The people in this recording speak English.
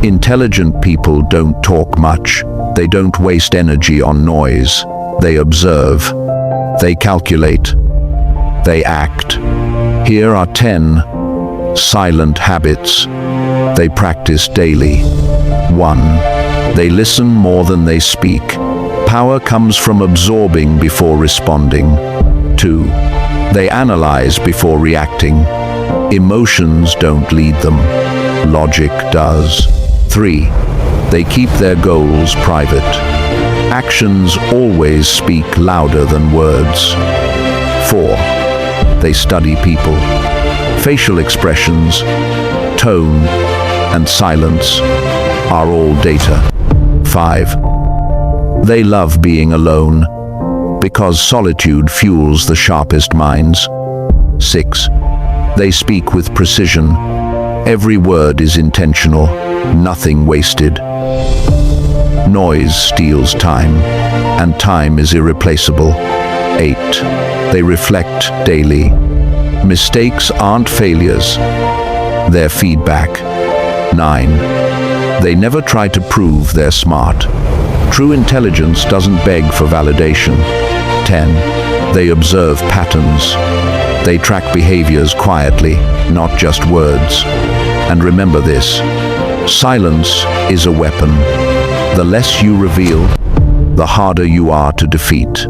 Intelligent people don't talk much. They don't waste energy on noise. They observe. They calculate. They act. Here are 10 silent habits they practice daily. 1. They listen more than they speak. Power comes from absorbing before responding. 2. They analyze before reacting. Emotions don't lead them. Logic does. 3. They keep their goals private. Actions always speak louder than words. 4. They study people. Facial expressions, tone, and silence are all data. 5. They love being alone because solitude fuels the sharpest minds. 6. They speak with precision. Every word is intentional, nothing wasted. Noise steals time, and time is irreplaceable. 8. They reflect daily. Mistakes aren't failures, they're feedback. 9. They never try to prove they're smart. True intelligence doesn't beg for validation. 10. They observe patterns. They track behaviors quietly, not just words. And remember this: silence is a weapon. The less you reveal, the harder you are to defeat.